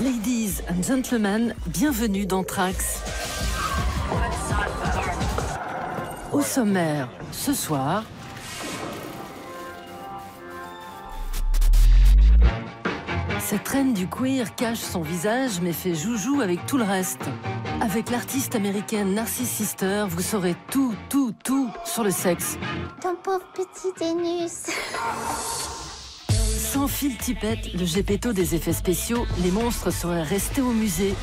Ladies and gentlemen, bienvenue dans Trax. Au sommaire, ce soir... Cette reine du queer cache son visage mais fait joujou avec tout le reste. Avec l'artiste américaine Narcisse Sister, vous saurez tout sur le sexe. Ton pauvre petit Vénus. Sans Phil Tippett, le gépetto des effets spéciaux, les monstres seraient restés au musée.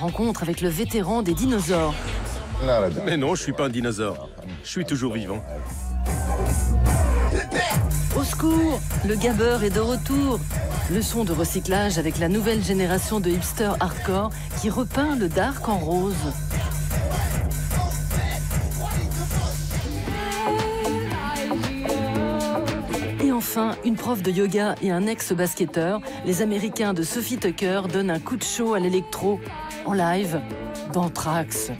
Rencontre avec le vétéran des dinosaures. Mais non, je suis pas un dinosaure. Je suis toujours vivant. Au secours, le gabber est de retour. Leçon de recyclage avec la nouvelle génération de hipsters hardcore qui repeint le dark en rose. Et enfin, une prof de yoga et un ex-basketteur, les Américains de Sophie Tucker donnent un coup de chaud à l'électro en live dans Trax.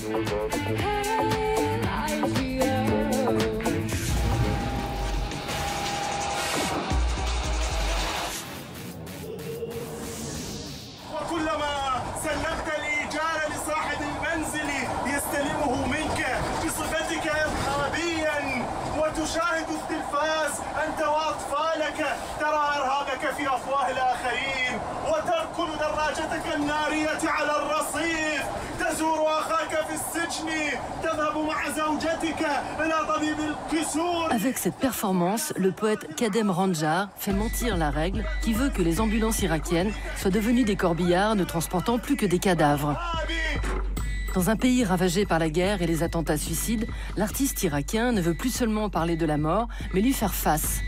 تشاهد التلفاز أنت وأطفالك ترى إرهابك في أفواه الآخرين وتركن دراجتك النارية على الرصيف تزور أخاك في السجن تذهب مع زوجتك إلى طبيب الكسور. Avec cette performance, le poète Kadem Ranjar fait mentir la règle qui veut que les ambulances irakiennes soient devenues des corbillards ne transportant plus que des cadavres. Dans un pays ravagé par la guerre et les attentats suicides, l'artiste irakien ne veut plus seulement parler de la mort, mais lui faire face.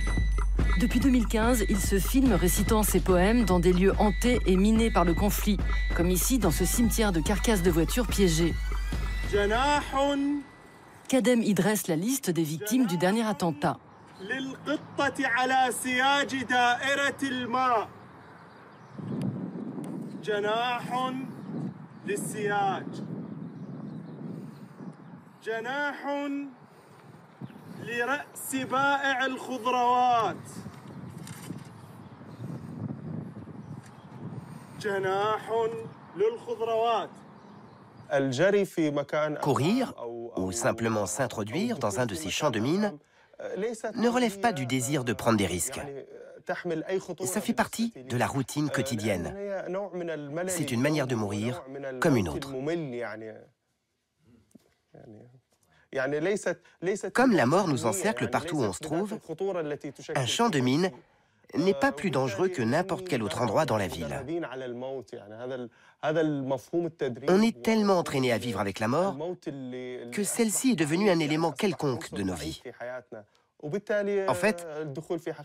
Depuis 2015, il se filme récitant ses poèmes dans des lieux hantés et minés par le conflit, comme ici dans ce cimetière de carcasses de voitures piégées. Kadem y dresse la liste des victimes du dernier attentat. جناح لرأس بائع الخضروات جناح للخضروات. Courir ou simplement s'introduire dans un de ces champs de mines ne relève pas du désir de prendre des risques. Ça fait partie de la routine quotidienne. C'est une manière de mourir comme une autre. Comme la mort nous encercle partout où on se trouve, un champ de mine n'est pas plus dangereux que n'importe quel autre endroit dans la ville. On est tellement entraîné à vivre avec la mort que celle-ci est devenue un élément quelconque de nos vies. En fait,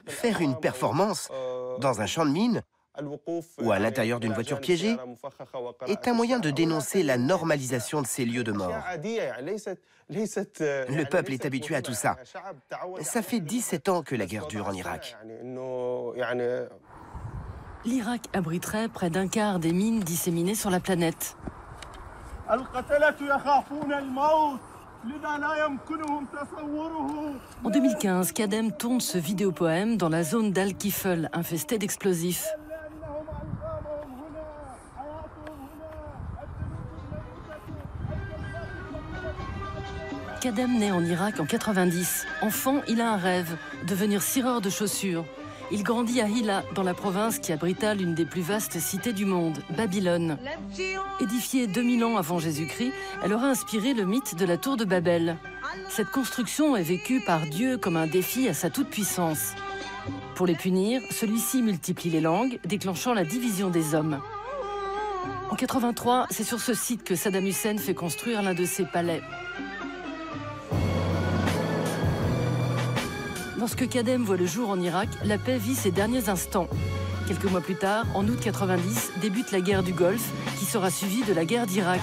faire une performance dans un champ de mine ou à l'intérieur d'une voiture piégée est un moyen de dénoncer la normalisation de ces lieux de mort. Le peuple est habitué à tout ça. Ça fait 17 ans que la guerre dure en Irak. L'Irak abriterait près d'un quart des mines disséminées sur la planète. En 2015, Kadem tourne ce vidéopoème dans la zone d'Al-Kifl, infestée d'explosifs. Kadem naît en Irak en 90. Enfant, il a un rêve, devenir cireur de chaussures. Il grandit à Hilla, dans la province qui abrita l'une des plus vastes cités du monde, Babylone. Édifiée 2000 ans avant Jésus-Christ, elle aura inspiré le mythe de la tour de Babel. Cette construction est vécue par Dieu comme un défi à sa toute-puissance. Pour les punir, celui-ci multiplie les langues, déclenchant la division des hommes. En 83, c'est sur ce site que Saddam Hussein fait construire l'un de ses palais. Lorsque Kadem voit le jour en Irak, la paix vit ses derniers instants. Quelques mois plus tard, en août 90, débute la guerre du Golfe, qui sera suivie de la guerre d'Irak.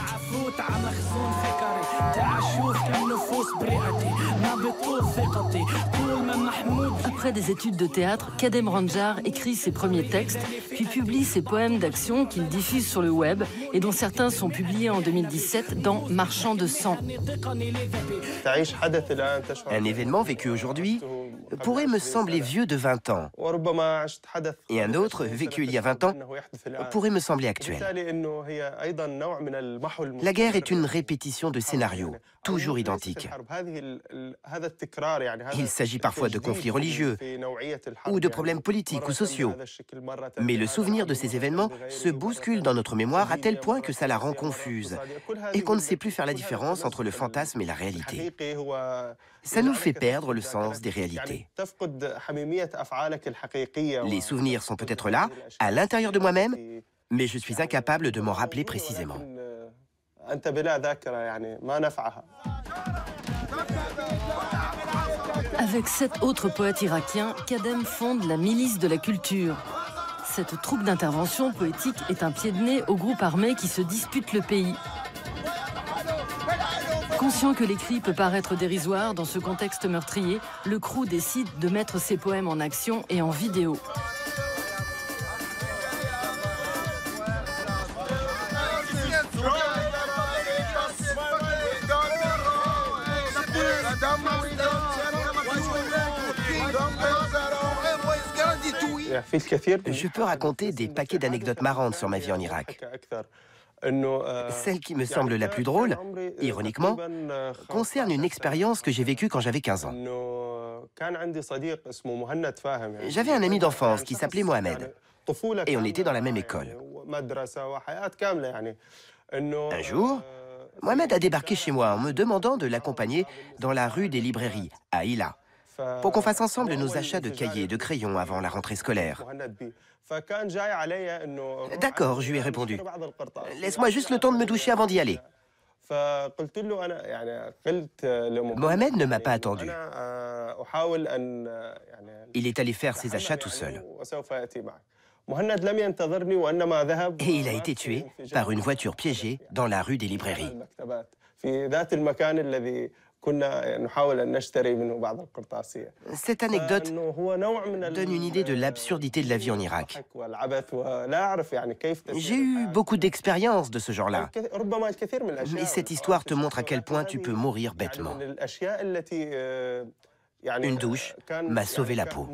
Après des études de théâtre, Kadem Ranjar écrit ses premiers textes, puis publie ses poèmes d'action qu'il diffuse sur le web et dont certains sont publiés en 2017 dans Marchand de sang. Un événement vécu aujourd'hui pourrait me sembler vieux de 20 ans. Et un autre, vécu il y a 20 ans, pourrait me sembler actuel. La guerre est une répétition de scénarios, toujours identiques. Il s'agit parfois de conflits religieux ou de problèmes politiques ou sociaux. Mais le souvenir de ces événements se bouscule dans notre mémoire à tel point que ça la rend confuse et qu'on ne sait plus faire la différence entre le fantasme et la réalité. Ça nous fait perdre le sens des réalités. Les souvenirs sont peut-être là, à l'intérieur de moi-même, mais je suis incapable de m'en rappeler précisément. Avec 7 autres poètes irakiens, Kadem fonde la Milice de la Culture. Cette troupe d'intervention poétique est un pied de nez au groupe armé qui se dispute le pays. Conscient que l'écrit peut paraître dérisoire dans ce contexte meurtrier, le crew décide de mettre ses poèmes en action et en vidéo. Je peux raconter des paquets d'anecdotes marrantes sur ma vie en Irak. Celle qui me semble la plus drôle, ironiquement, concerne une expérience que j'ai vécue quand j'avais 15 ans. J'avais un ami d'enfance qui s'appelait Mohamed, et on était dans la même école. Un jour, Mohamed a débarqué chez moi en me demandant de l'accompagner dans la rue des librairies, à Hila, pour qu'on fasse ensemble nos achats de cahiers et de crayons avant la rentrée scolaire. D'accord, je lui ai répondu. Laisse-moi juste le temps de me doucher avant d'y aller. Mohamed ne m'a pas attendu. Il est allé faire ses achats tout seul. Et il a été tué par une voiture piégée dans la rue des librairies. Cette anecdote donne une idée de l'absurdité de la vie en Irak. J'ai eu beaucoup d'expériences de ce genre-là. Mais cette histoire te montre à quel point tu peux mourir bêtement. Une douche m'a sauvé la peau.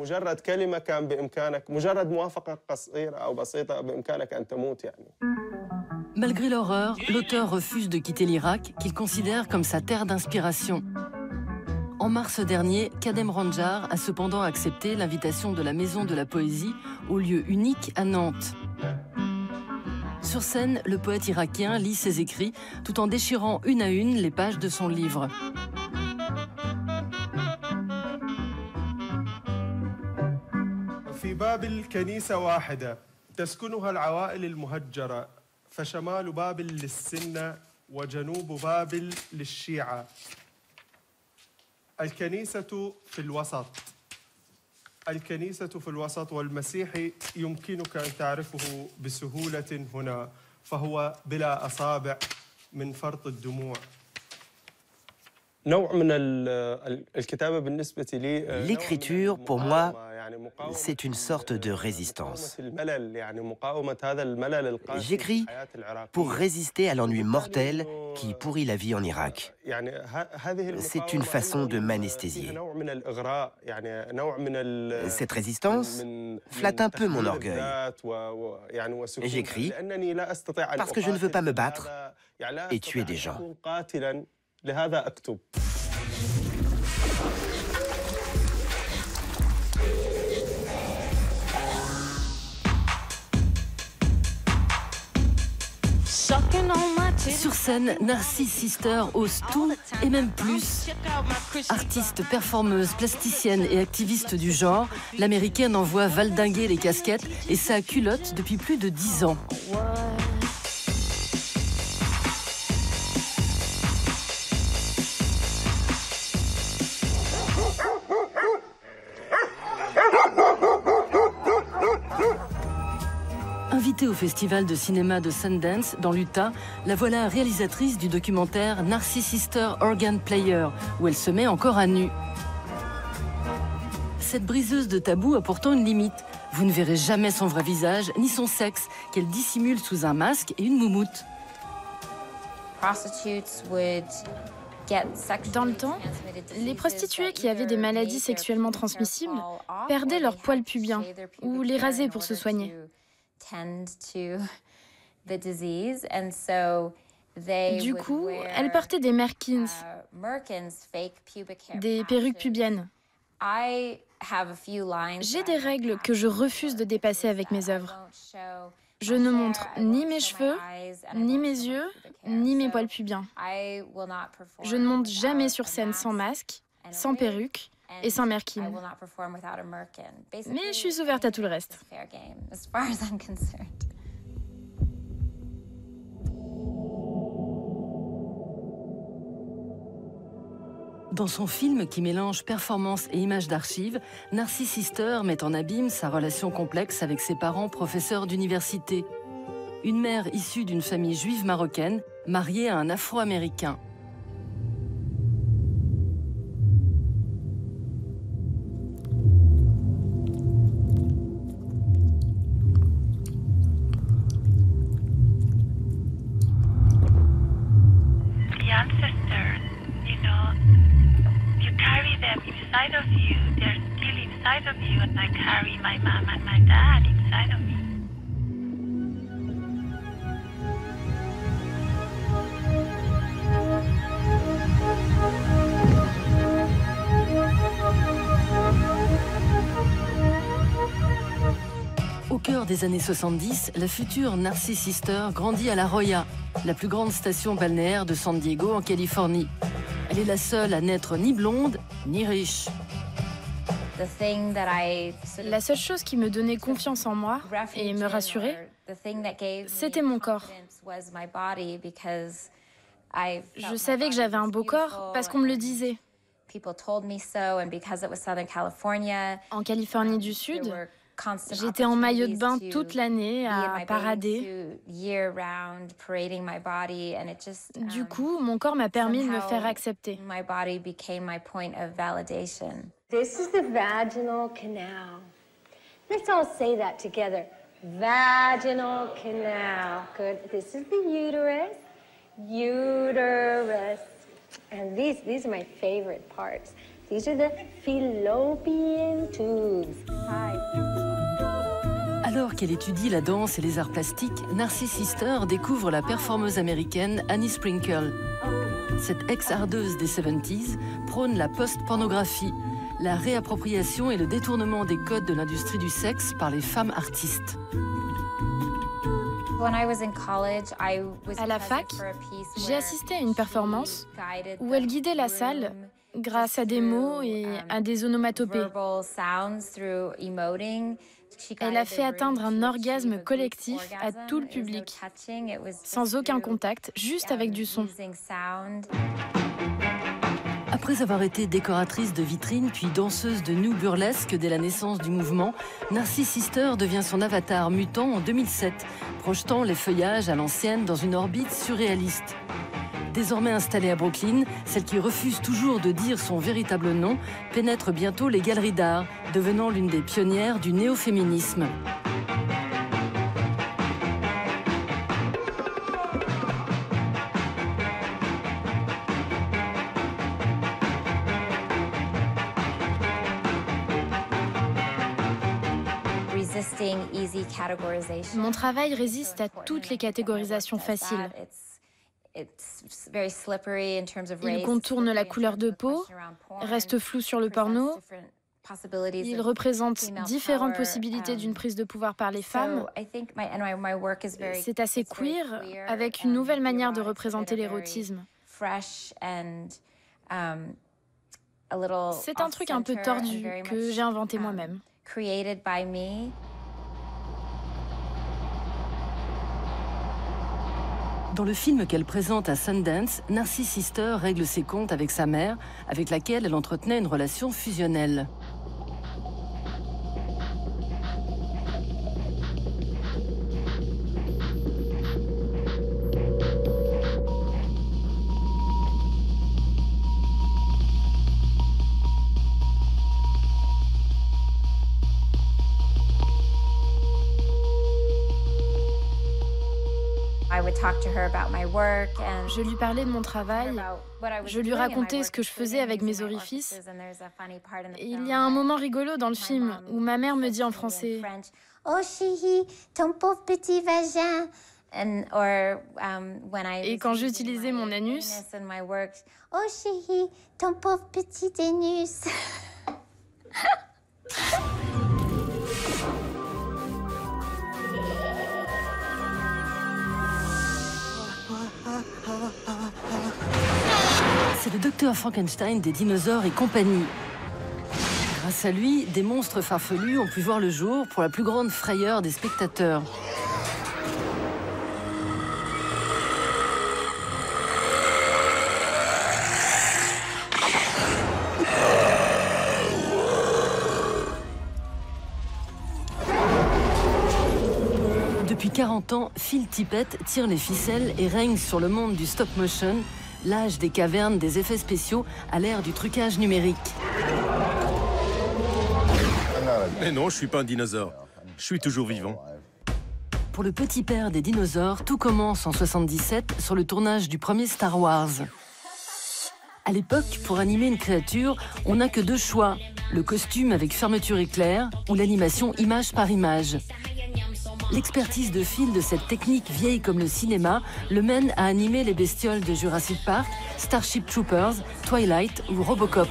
Malgré l'horreur, l'auteur refuse de quitter l'Irak, qu'il considère comme sa terre d'inspiration. En mars dernier, Kadem Ranjar a cependant accepté l'invitation de la Maison de la Poésie au lieu unique à Nantes. Sur scène, le poète irakien lit ses écrits tout en déchirant une à une les pages de son livre. في باب الكنيسة واحدة تسكنها العوائل المهجرة فشمال بابل للسنة وجنوب بابل للشيعة. الكنيسة في الوسط. الكنيسة في الوسط والمسيحي يمكنك أن تعرفه بسهولة هنا فهو بلا أصابع من فرط الدموع. L'écriture, pour moi, c'est une sorte de résistance. J'écris pour résister à l'ennui mortel qui pourrit la vie en Irak. C'est une façon de m'anesthésier. Cette résistance flatte un peu mon orgueil. J'écris parce que je ne veux pas me battre et tuer des gens. Sur scène, Narcisse Sister ose tout et même plus. Artiste, performeuse, plasticienne et activiste du genre, l'américaine envoie valdinguer les casquettes et sa culotte depuis plus de 10 ans. Invitée au festival de cinéma de Sundance, dans l'Utah, la voilà réalisatrice du documentaire Narcissus Sister Organ Player, où elle se met encore à nu. Cette briseuse de tabou a pourtant une limite. Vous ne verrez jamais son vrai visage, ni son sexe, qu'elle dissimule sous un masque et une moumoute. Dans le temps, les prostituées qui avaient des maladies sexuellement transmissibles perdaient leurs poils pubiens ou les rasaient pour se soigner. Du coup, elles portaient des merkins, des perruques pubiennes. J'ai des règles que je refuse de dépasser avec mes œuvres. Je ne montre ni mes cheveux, ni mes yeux, ni mes poils pubiens. Je ne monte jamais sur scène sans masque, sans perruque et sans merkin. Mais je suis ouverte à tout le reste. Dans son film qui mélange performance et images d'archives, Narcissus Sister met en abîme sa relation complexe avec ses parents professeurs d'université. Une mère issue d'une famille juive marocaine, mariée à un Afro-Américain. Inside of you, they're still inside of you, and I carry my mom and my dad inside of me. Au cœur des années 70, la future Narcissus Sister grandit à La Jolla, la plus grande station balnéaire de San Diego en Californie. Elle est la seule à n'être ni blonde, ni riche. La seule chose qui me donnait confiance en moi et me rassurait, c'était mon corps. Je savais que j'avais un beau corps parce qu'on me le disait. En Californie du Sud, j'étais en maillot de bain toute l'année à parader. Du coup, mon corps m'a permis de me faire accepter. This is the vaginal canal. Let's all say that together. Vaginal canal. Good. This is the uterus. Uterus. And these are my favorite parts. These are the fallopian tubes. Hi. Alors qu'elle étudie la danse et les arts plastiques, Narcissus Sister découvre la performeuse américaine Annie Sprinkle. Cette ex-ardeuse des 70s prône la post-pornographie, la réappropriation et le détournement des codes de l'industrie du sexe par les femmes artistes. À la fac, j'ai assisté à une performance où elle guidait la salle grâce à des mots et à des onomatopées. Elle a fait atteindre un orgasme collectif à tout le public, sans aucun contact, juste avec du son. Après avoir été décoratrice de vitrines puis danseuse de nu burlesque dès la naissance du mouvement, Narcissus Sister devient son avatar mutant en 2007, projetant les feuillages à l'ancienne dans une orbite surréaliste. Désormais installée à Brooklyn, celle qui refuse toujours de dire son véritable nom pénètre bientôt les galeries d'art, devenant l'une des pionnières du néo-féminisme. Mon travail résiste à toutes les catégorisations faciles. Il contourne la couleur de peau, reste flou sur le porno. Il représente différentes possibilités d'une prise de pouvoir par les femmes. C'est assez queer, avec une nouvelle manière de représenter l'érotisme. C'est un truc un peu tordu que j'ai inventé moi-même. Dans le film qu'elle présente à Sundance, Narcissus Sister règle ses comptes avec sa mère, avec laquelle elle entretenait une relation fusionnelle. Je lui parlais de mon travail, je lui racontais ce que je faisais avec mes orifices. Et il y a un moment rigolo dans le film où ma mère me dit en français « Oh chérie, ton pauvre petit vagin !» Et quand j'utilisais mon anus, « Oh chérie, ton pauvre petit anus !» C'est le docteur Frankenstein des dinosaures et compagnie. Grâce à lui, des monstres farfelus ont pu voir le jour pour la plus grande frayeur des spectateurs. Depuis 40 ans, Phil Tippett tire les ficelles et règne sur le monde du stop-motion, l'âge des cavernes des effets spéciaux à l'ère du trucage numérique. Mais non, je suis pas un dinosaure. Je suis toujours vivant. Pour le petit père des dinosaures, tout commence en 77 sur le tournage du premier Star Wars. À l'époque, pour animer une créature, on n'a que deux choix, le costume avec fermeture éclair ou l'animation image par image. L'expertise de Phil de cette technique vieille comme le cinéma le mène à animer les bestioles de Jurassic Park, Starship Troopers, Twilight ou Robocop.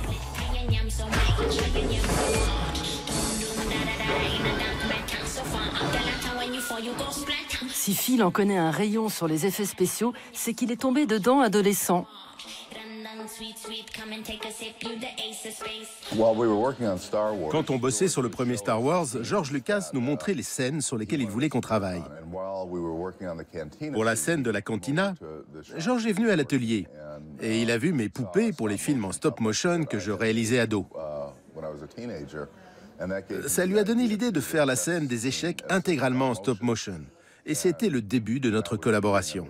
Si Phil en connaît un rayon sur les effets spéciaux, c'est qu'il est tombé dedans adolescent. Quand on bossait sur le premier Star Wars, George Lucas nous montrait les scènes sur lesquelles il voulait qu'on travaille. Pour la scène de la cantina, George est venu à l'atelier et il a vu mes poupées pour les films en stop motion que je réalisais ado. Ça lui a donné l'idée de faire la scène des échecs intégralement en stop motion. Et c'était le début de notre collaboration.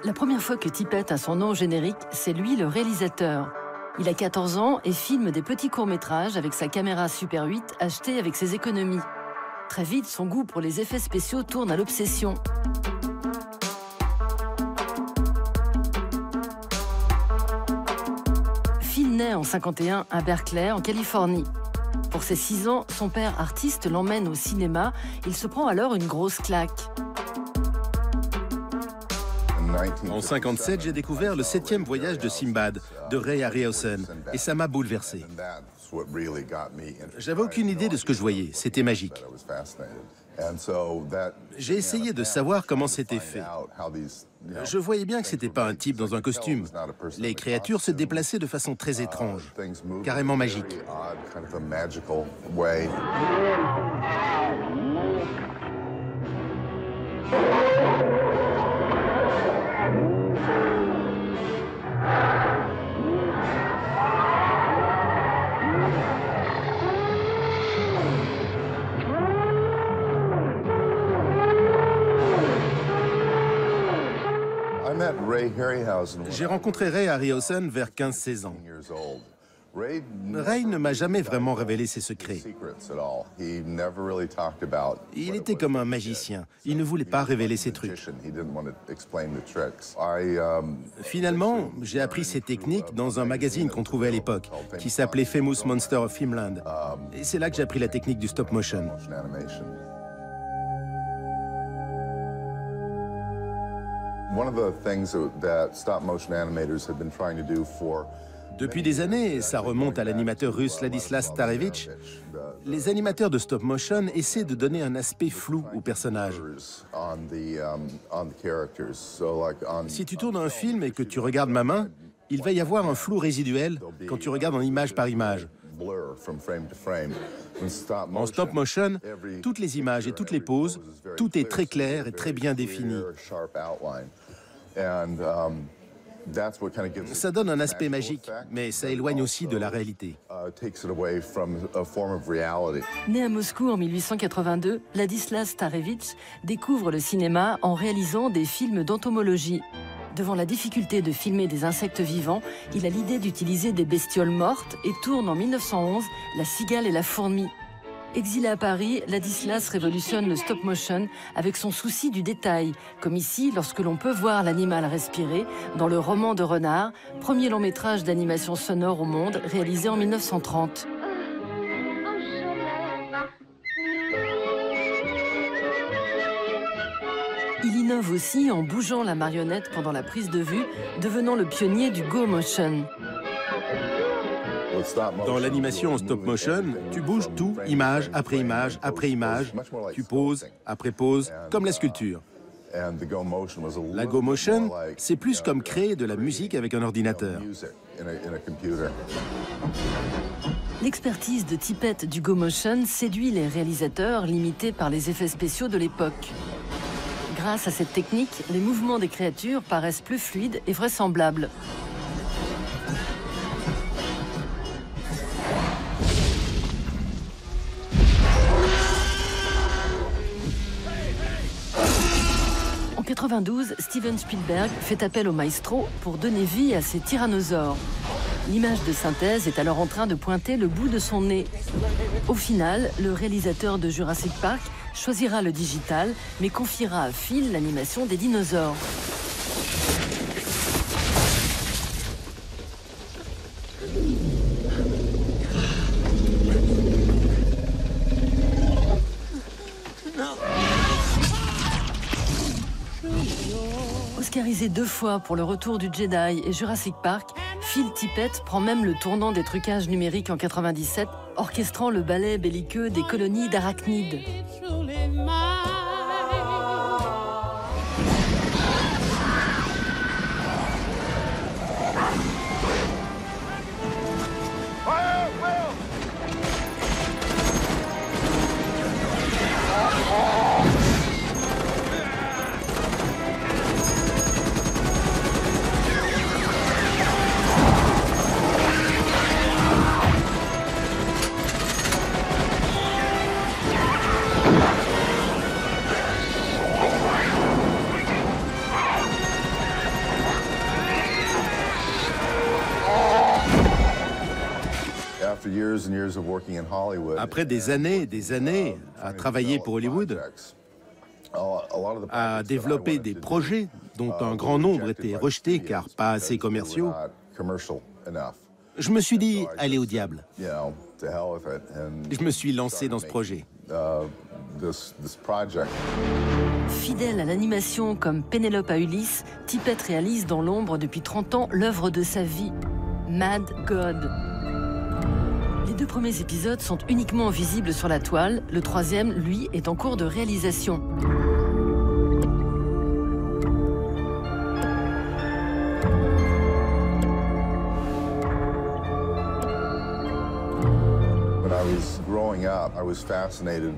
La première fois que Tippett a son nom au générique, c'est lui le réalisateur. Il a 14 ans et filme des petits courts-métrages avec sa caméra Super 8 achetée avec ses économies. Très vite, son goût pour les effets spéciaux tourne à l'obsession. Phil naît en 1951 à Berkeley, en Californie. Pour ses 6 ans, son père artiste l'emmène au cinéma. Il se prend alors une grosse claque. En 1957, j'ai découvert le 7e voyage de Simbad, de Ray Harryhausen, et ça m'a bouleversé. J'avais aucune idée de ce que je voyais, c'était magique. J'ai essayé de savoir comment c'était fait. Je voyais bien que c'était pas un type dans un costume. Les créatures se déplaçaient de façon très étrange, carrément magique. J'ai rencontré Ray Harryhausen vers 15-16 ans. Ray ne m'a jamais vraiment révélé ses secrets. Il était comme un magicien. Il ne voulait pas révéler ses trucs. Finalement, j'ai appris ces techniques dans un magazine qu'on trouvait à l'époque, qui s'appelait Famous Monster of Filmland. Et c'est là que j'ai appris la technique du stop motion. Depuis des années, ça remonte à l'animateur russe Ladislas Starevich, les animateurs de stop motion essaient de donner un aspect flou aux personnages. Si tu tournes un film et que tu regardes ma main, il va y avoir un flou résiduel quand tu regardes en image par image. En stop motion, toutes les images et toutes les poses, tout est très clair et très bien défini. Ça donne un aspect magique, mais ça éloigne aussi de la réalité. Né à Moscou en 1882, Ladislas Starevich découvre le cinéma en réalisant des films d'entomologie. Devant la difficulté de filmer des insectes vivants, il a l'idée d'utiliser des bestioles mortes et tourne en 1911 La cigale et la fourmi. Exilé à Paris, Ladislas révolutionne le stop motion avec son souci du détail, comme ici lorsque l'on peut voir l'animal respirer dans Le Roman de Renard, premier long métrage d'animation sonore au monde réalisé en 1930. Il innove aussi en bougeant la marionnette pendant la prise de vue, devenant le pionnier du go motion. Dans l'animation en stop motion, tu bouges tout, image après image après image. Tu poses après pose, comme la sculpture. La go motion, c'est plus comme créer de la musique avec un ordinateur. L'expertise de Tippett du go motion séduit les réalisateurs limités par les effets spéciaux de l'époque. Grâce à cette technique, les mouvements des créatures paraissent plus fluides et vraisemblables. En 92, Steven Spielberg fait appel au maestro pour donner vie à ces tyrannosaures. L'image de synthèse est alors en train de pointer le bout de son nez. Au final, le réalisateur de Jurassic Park choisira le digital, mais confiera à Phil l'animation des dinosaures. Oscarisé 2 fois pour Le Retour du Jedi et Jurassic Park, Phil Tippett prend même le tournant des trucages numériques en 97, orchestrant le ballet belliqueux des colonies d'arachnides. Après des années à travailler pour Hollywood, à développer des projets dont un grand nombre étaient rejetés car pas assez commerciaux, je me suis dit, allez au diable. Je me suis lancé dans ce projet. Fidèle à l'animation comme Pénélope à Ulysse, Tippett réalise dans l'ombre depuis 30 ans l'œuvre de sa vie, Mad God. Les 2 premiers épisodes sont uniquement visibles sur la toile, le 3e, lui, est en cours de réalisation.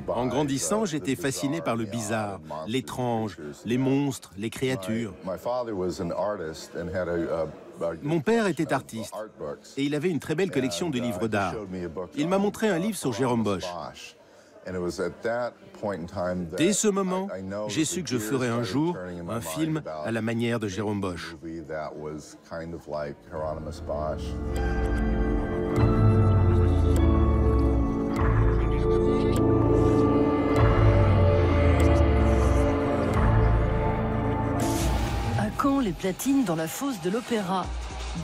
En grandissant, j'étais fasciné par le bizarre, l'étrange, les monstres, les créatures. Mon père était artiste et il avait une très belle collection de livres d'art. Il m'a montré un livre sur Jérôme Bosch. Dès ce moment, j'ai su que je ferais un jour un film à la manière de Jérôme Bosch. Caen, les platines dans la fosse de l'opéra.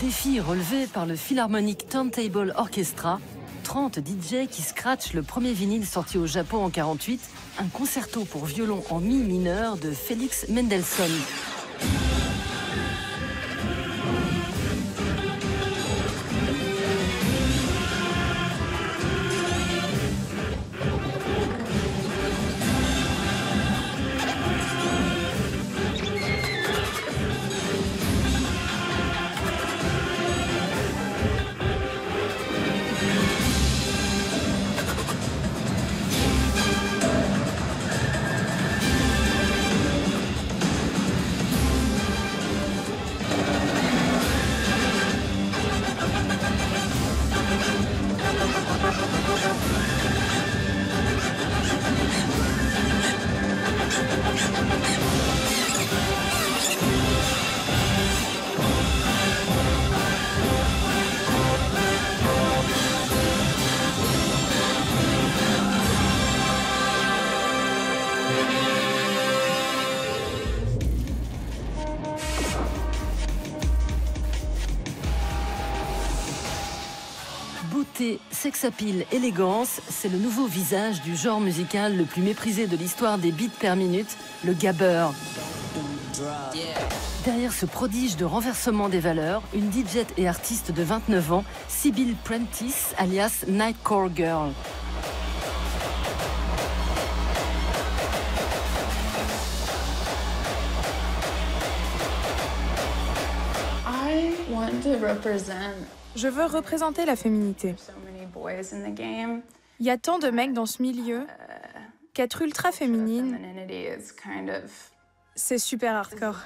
Défi relevé par le Philharmonic Turntable Orchestra. 30 DJ qui scratchent le premier vinyle sorti au Japon en 1948, un concerto pour violon en mi mineur de Félix Mendelssohn. Beauté, sex appeal, élégance, c'est le nouveau visage du genre musical le plus méprisé de l'histoire des beats per minute, le gabber. Derrière ce prodige de renversement des valeurs, une DJ et artiste de 29 ans, Sybil Prentice, alias Nightcore Girl. Je veux représenter la féminité. Il y a tant de mecs dans ce milieu qu'être ultra féminine, c'est super hardcore.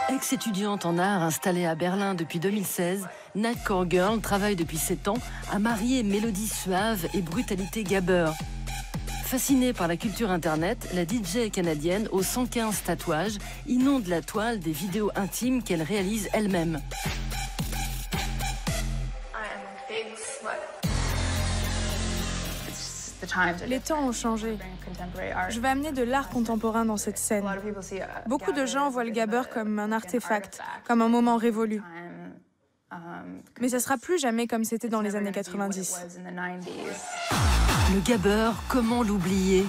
Ex-étudiante en art installée à Berlin depuis 2016, Nightcore Girl travaille depuis 7 ans à marier mélodie suave et brutalité gabber. Fascinée par la culture internet, la DJ canadienne aux 115 tatouages inonde la toile des vidéos intimes qu'elle réalise elle-même. Les temps ont changé. Je vais amener de l'art contemporain dans cette scène. Beaucoup de gens voient le gabber comme un artefact, comme un moment révolu. Mais ça sera plus jamais comme c'était dans les années 90. Le gabber, comment l'oublier?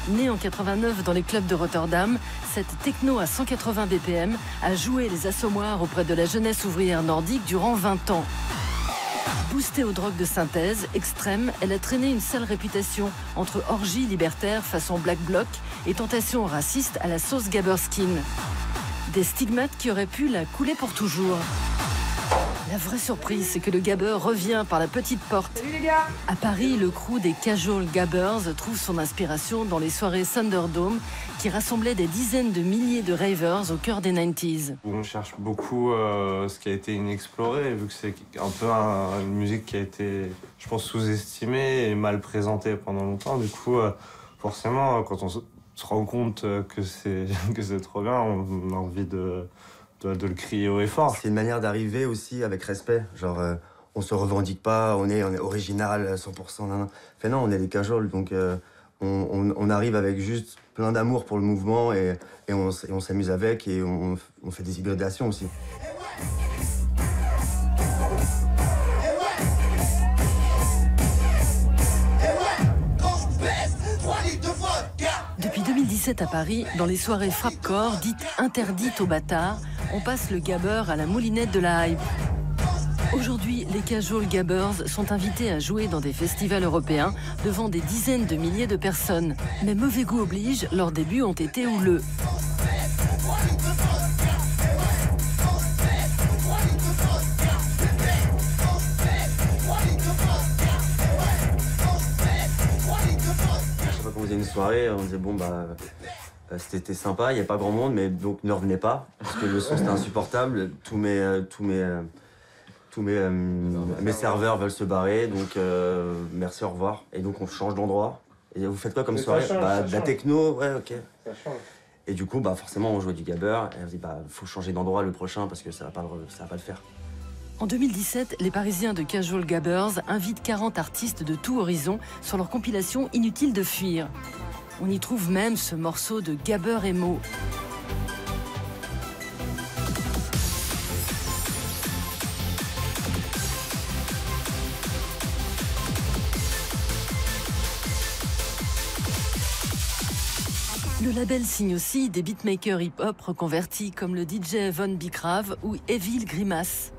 Né en 89 dans les clubs de Rotterdam, cette techno à 180 BPM a joué les assommoirs auprès de la jeunesse ouvrière nordique durant 20 ans. Boostée aux drogues de synthèse extrêmes, elle a traîné une sale réputation entre orgies libertaires façon Black Bloc et tentations racistes à la sauce Gabberskin. Des stigmates qui auraient pu la couler pour toujours. La vraie surprise, c'est que le gabber revient par la petite porte. Salut les gars! À Paris, le crew des Casual Gabbers trouve son inspiration dans les soirées Thunderdome qui rassemblaient des dizaines de milliers de ravers au cœur des 90s. On cherche beaucoup ce qui a été inexploré, vu que c'est un peu une musique qui a été, je pense, sous-estimée et mal présentée pendant longtemps. Du coup, forcément, quand on se rend compte que c'est trop bien, on a envie de le crier haut et fort. C'est une manière d'arriver aussi avec respect. Genre, on se revendique pas, on est original 100%. Nan. Enfin non, on est des casuals, donc on arrive avec juste plein d'amour pour le mouvement et on s'amuse avec et on fait des hybridations aussi. Depuis 2017 à Paris, dans les soirées Frappcore, dites interdites aux bâtards, on passe le gabber à la moulinette de la hype. Aujourd'hui, les Casual Gabbers sont invités à jouer dans des festivals européens devant des dizaines de milliers de personnes. Mais mauvais goût oblige, leurs débuts ont été houleux. On faisait une soirée, on disait bon bah c'était sympa, il n'y a pas grand monde, mais donc ne revenez pas parce que le son c'était insupportable. Tous mes serveurs veulent se barrer, donc merci, au revoir. Et donc on change d'endroit. Et vous faites quoi comme soirée? De la techno, ouais, ok. Et du coup, bah forcément on jouait du gabber. Et on se dit bah faut changer d'endroit le prochain parce que ça va pas le faire. En 2017, les Parisiens de Casual Gabbers invitent 40 artistes de tout horizon sur leur compilation Inutile de fuir. On y trouve même ce morceau de gabber emo. Le label signe aussi des beatmakers hip-hop reconvertis comme le DJ Von Bicrave ou Evil Grimace.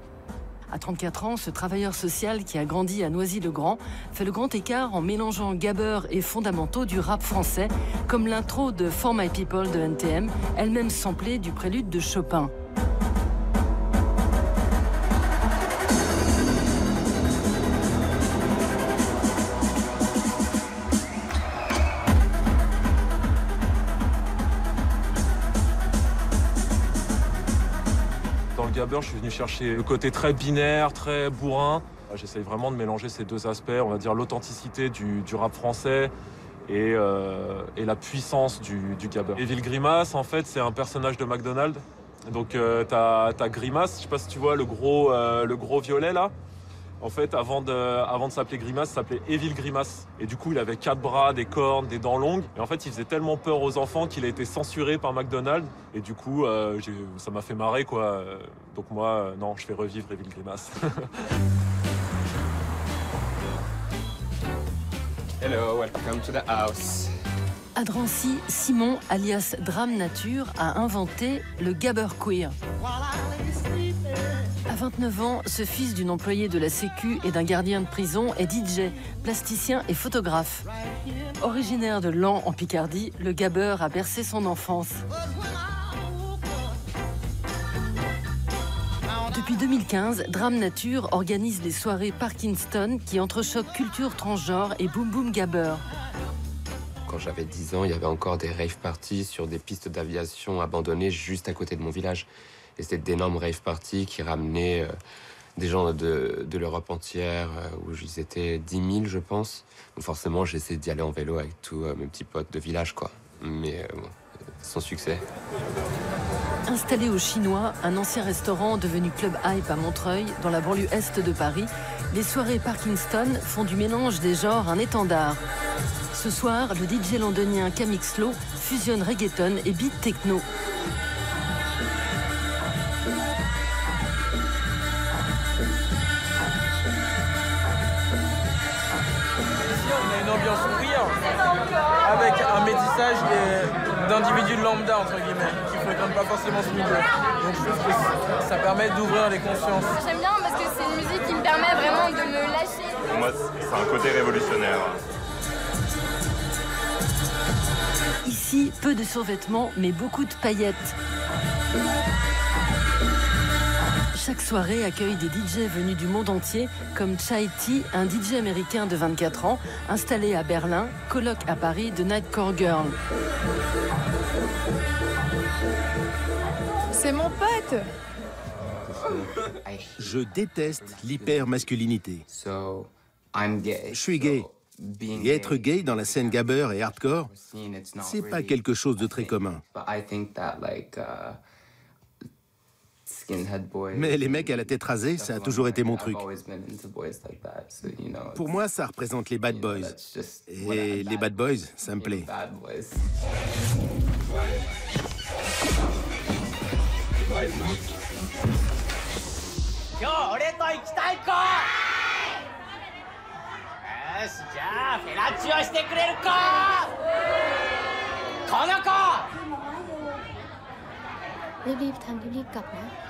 À 34 ans, ce travailleur social qui a grandi à Noisy-le-Grand fait le grand écart en mélangeant gabber et fondamentaux du rap français, comme l'intro de For My People de NTM, elle-même samplée du prélude de Chopin. Dans le gabber, je suis venu chercher le côté très binaire, très bourrin. J'essaye vraiment de mélanger ces deux aspects, on va dire l'authenticité du rap français et la puissance du gabber. Evil Grimace, en fait, c'est un personnage de McDonald's. Donc t'as Grimace, je sais pas si tu vois le gros violet là. En fait, avant de s'appeler Grimace, ça s'appelait Evil Grimace. Et du coup, il avait 4 bras, des cornes, des dents longues. Et en fait, il faisait tellement peur aux enfants qu'il a été censuré par McDonald's. Et du coup, ça m'a fait marrer, quoi. Donc moi, non, je fais revivre Evil Grimace. Hello, welcome to the house. À Drancy, Simon, alias Drame Nature, a inventé le gabber queer. À 29 ans, ce fils d'une employée de la Sécu et d'un gardien de prison est DJ, plasticien et photographe. Originaire de Laon en Picardie, le gabber a bercé son enfance. Depuis 2015, Drame Nature organise les soirées Parkinston qui entrechoquent culture transgenre et boom boom gabber. Quand j'avais 10 ans, il y avait encore des rave parties sur des pistes d'aviation abandonnées juste à côté de mon village. Et c'était d'énormes rave parties qui ramenaient des gens de l'Europe entière, où ils étaient 10 000, je pense. Donc forcément, j'essayais d'y aller en vélo avec tous mes petits potes de village, quoi. Mais bon, sans succès. Installé au Chinois, un ancien restaurant devenu Club Hype à Montreuil, dans la banlieue est de Paris, les soirées Parkinston font du mélange des genres un étendard. Ce soir, le DJ londonien Camixlo fusionne reggaeton et beat techno. Ici, on a une ambiance queer avec un métissage d'individus lambda, entre guillemets, qui ne fréquentent pas forcément ce milieu. Donc je trouve que ça permet d'ouvrir les consciences. J'aime bien parce que c'est une musique qui me permet vraiment de me lâcher. Pour moi, c'est un côté révolutionnaire. Ici, peu de survêtements, mais beaucoup de paillettes. Chaque soirée accueille des DJ venus du monde entier, comme Chai T, un DJ américain de 24 ans, installé à Berlin, coloc à Paris de Nightcore Girl. C'est mon pote. Je déteste l'hyper-masculinité. Je suis gay. Et être gay dans la scène gabber et hardcore, c'est pas quelque chose de très commun. Mais les mecs à la tête rasée, ça a toujours été mon truc. Pour moi, ça représente les bad boys. Et les bad boys, ça me plaît.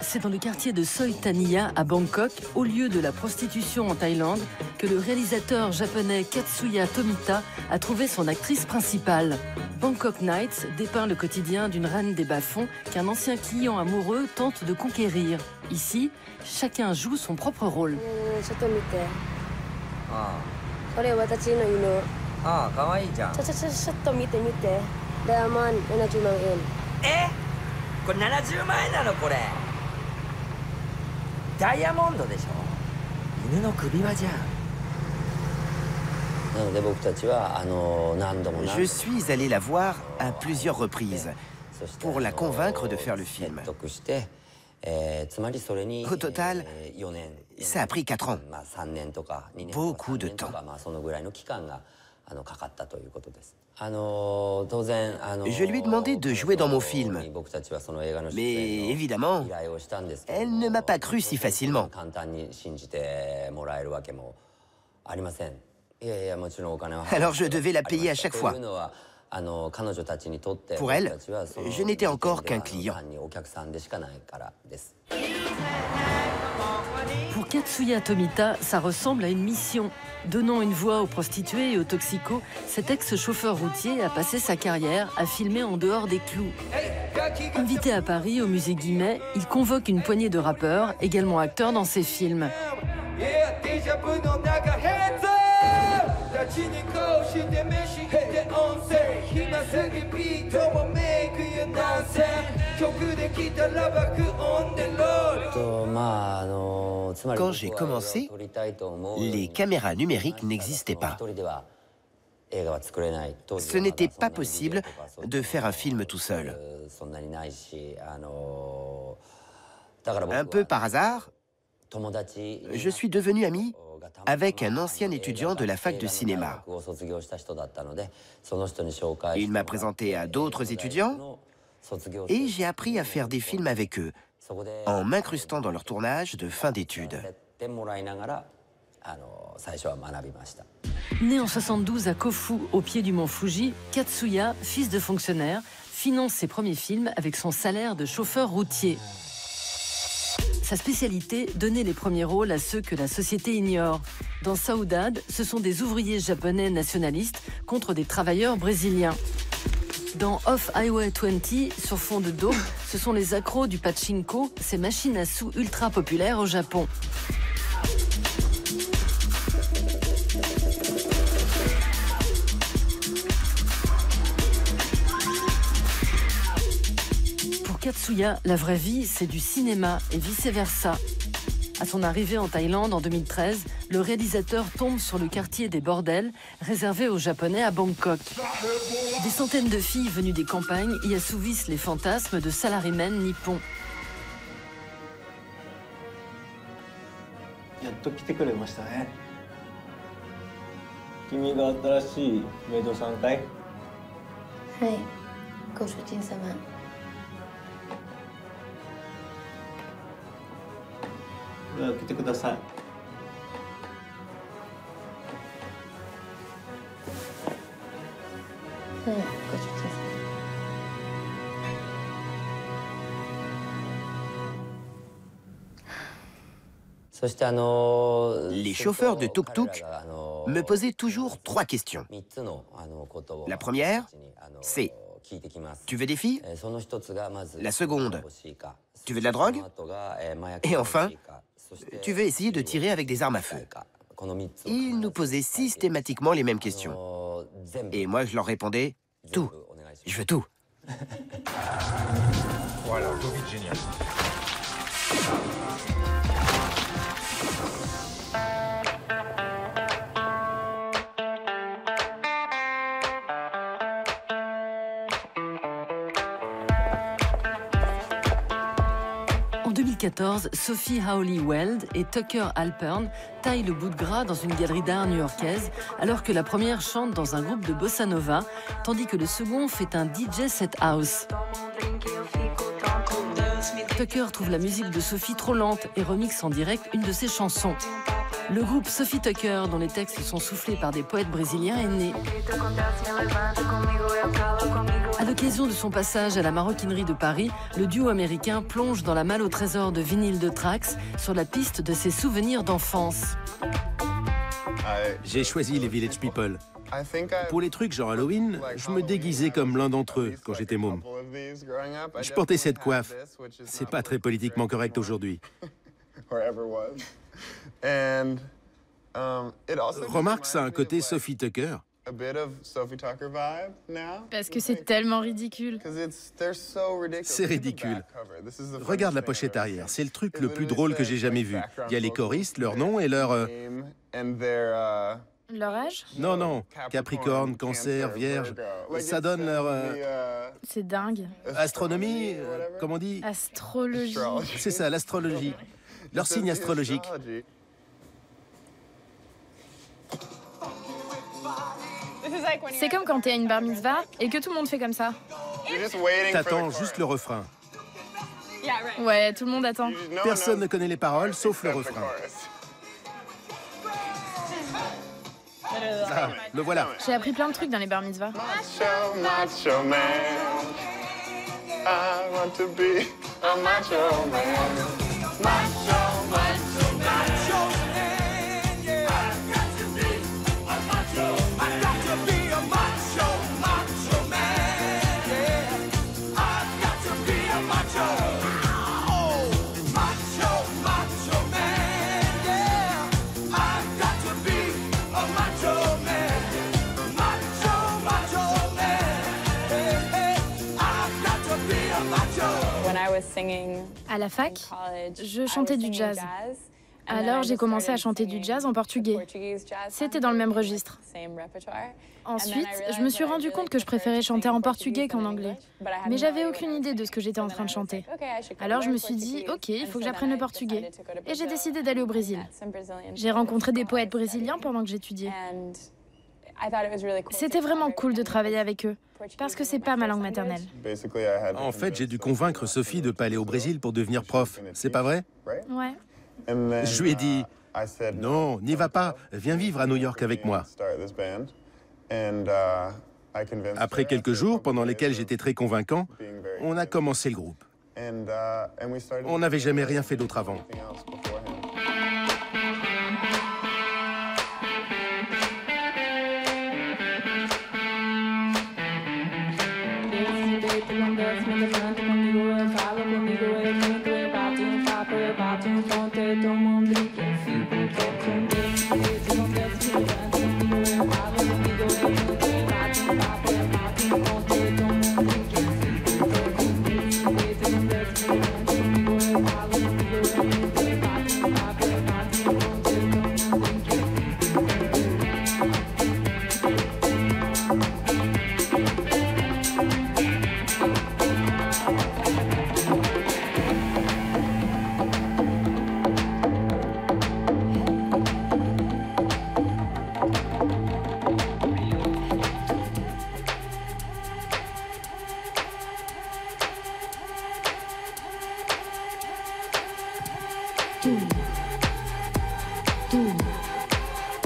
C'est dans le quartier de Soi Thania, à Bangkok, au lieu de la prostitution en Thaïlande, que le réalisateur japonais Katsuya Tomita a trouvé son actrice principale. Bangkok Nights dépeint le quotidien d'une reine des bas-fonds qu'un ancien client amoureux tente de conquérir. Ici, chacun joue son propre rôle. Je suis allé la voir à plusieurs reprises pour la convaincre de faire le film. Au total, ça a pris 4 ans. Beaucoup de temps. Je lui ai demandé de jouer dans mon film, mais évidemment, elle ne m'a pas cru si facilement. Alors je devais la payer à chaque fois. Pour elle, je n'étais encore qu'un client. Pour Katsuya Tomita, ça ressemble à une mission. Donnant une voix aux prostituées et aux toxicos, cet ex-chauffeur routier a passé sa carrière à filmer en dehors des clous. Invité à Paris, au musée Guimet, il convoque une poignée de rappeurs, également acteurs dans ses films. Quand j'ai commencé, les caméras numériques n'existaient pas. Ce n'était pas possible de faire un film tout seul. Un peu par hasard, Je suis devenu ami avec un ancien étudiant de la fac de cinéma. Il m'a présenté à d'autres étudiants et j'ai appris à faire des films avec eux, en m'incrustant dans leur tournage de fin d'études. Né en 72 à Kofu, au pied du mont Fuji, Katsuya, fils de fonctionnaire, finance ses premiers films avec son salaire de chauffeur routier. Sa spécialité, donner les premiers rôles à ceux que la société ignore. Dans Saudade, ce sont des ouvriers japonais nationalistes contre des travailleurs brésiliens. Dans Off Highway 20, sur fond de dope, ce sont les accros du pachinko, ces machines à sous ultra populaires au Japon. Pour Katsuya, la vraie vie, c'est du cinéma et vice-versa. À son arrivée en Thaïlande en 2013, le réalisateur tombe sur le quartier des bordels, réservé aux Japonais à Bangkok. Des centaines de filles venues des campagnes y assouvissent les fantasmes de salarymen nippons. Les chauffeurs de tuk-tuk me posaient toujours 3 questions. La première, c'est « Tu veux des filles ?» La seconde, « Tu veux de la drogue ?» Et enfin, « Tu veux essayer de tirer avec des armes à feu ?» Ils nous posaient systématiquement les mêmes questions. Et moi, je leur répondais « Tout. Je veux tout. » Voilà, Covid génial. En 2014, Sophie Hawley-Weld et Tucker Alpern taillent le bout de gras dans une galerie d'art new-yorkaise, alors que la première chante dans un groupe de bossa nova, tandis que le second fait un DJ set house. Tucker trouve la musique de Sophie trop lente et remixe en direct une de ses chansons. Le groupe Sophie Tucker, dont les textes sont soufflés par des poètes brésiliens, est né. À l'occasion de son passage à la maroquinerie de Paris, le duo américain plonge dans la malle au trésor de vinyle de Trax sur la piste de ses souvenirs d'enfance. J'ai choisi les Village People. Pour les trucs genre Halloween, je me déguisais comme l'un d'entre eux quand j'étais môme. Je portais cette coiffe. C'est pas très politiquement correct aujourd'hui. Remarque, ça a un côté Sophie Tucker. Parce que c'est tellement ridicule. C'est ridicule. Regarde la pochette arrière, c'est le truc le plus drôle que j'ai jamais vu. Il y a les choristes, leur nom et leur... Leur âge? Non, non. Capricorne, Cancer, Vierge. Ça donne leur... C'est dingue. Astronomie, comment on dit? Astrologie. C'est ça, l'astrologie. Leur signe astrologique. C'est comme quand t'es à une bar mitzvah et que tout le monde fait comme ça. T'attends juste le refrain. Ouais, tout le monde attend. Personne ne connaît les paroles, sauf le refrain. Ah, le voilà. J'ai appris plein de trucs dans les bar mitzvahs. Macho man. I want to be a macho man. Macho, macho, macho man. Yeah. I got to be a macho. I got to be a macho, macho man. Yeah. I got to be a macho. Oh, macho, macho man. Yeah. I got to be a macho man. Macho, macho man. Hey, hey. I got to be a macho. À la fac, je chantais du jazz. Alors j'ai commencé à chanter du jazz en portugais. C'était dans le même registre. Ensuite, je me suis rendu compte que je préférais chanter en portugais qu'en anglais. Mais j'avais aucune idée de ce que j'étais en train de chanter. Alors je me suis dit, ok, il faut que j'apprenne le portugais. Et j'ai décidé d'aller au Brésil. J'ai rencontré des poètes brésiliens pendant que j'étudiais. C'était vraiment cool de travailler avec eux, parce que c'est pas ma langue maternelle. En fait, j'ai dû convaincre Sophie de ne pas aller au Brésil pour devenir prof. C'est pas vrai? Ouais. Je lui ai dit, non, n'y va pas, viens vivre à New York avec moi. Après quelques jours, pendant lesquels j'étais très convaincant, on a commencé le groupe. On n'avait jamais rien fait d'autre avant.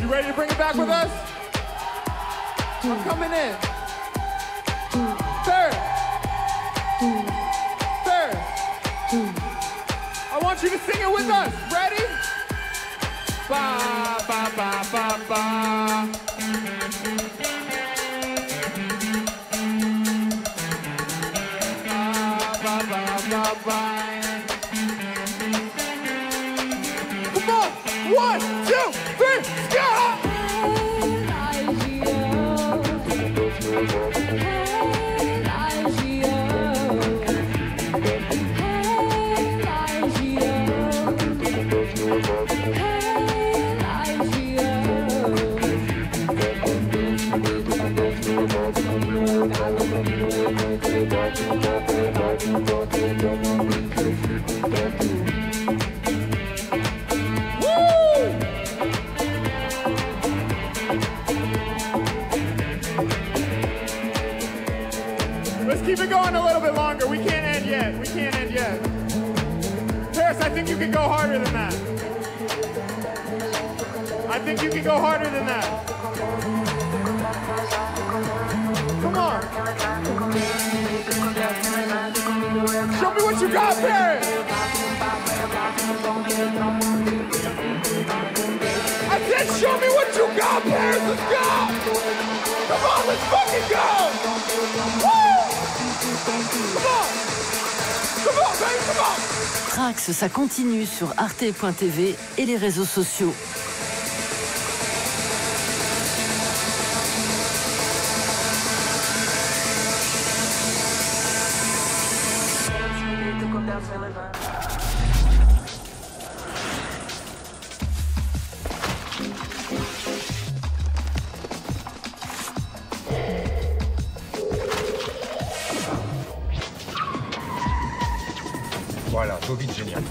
You ready to bring it back with us? I'm coming in. Third. Third. I want you to sing it with us. Ready? Ba, ba, ba, ba, ba. Ba, ba, ba, ba. Come on. 1, 2, 3, go! Let's keep it going a little bit longer. We can't end yet. We can't end yet. Paris, I think you can go harder than that. I think you can go harder than that. Come on. Show me what you got, Paris. I said, show me what you got, Paris. Let's go. Come on, let's fucking go. Woo! Come on. Come on, baby, come on. Trax, ça continue sur arte.tv et les réseaux sociaux. Voilà, Covid génial.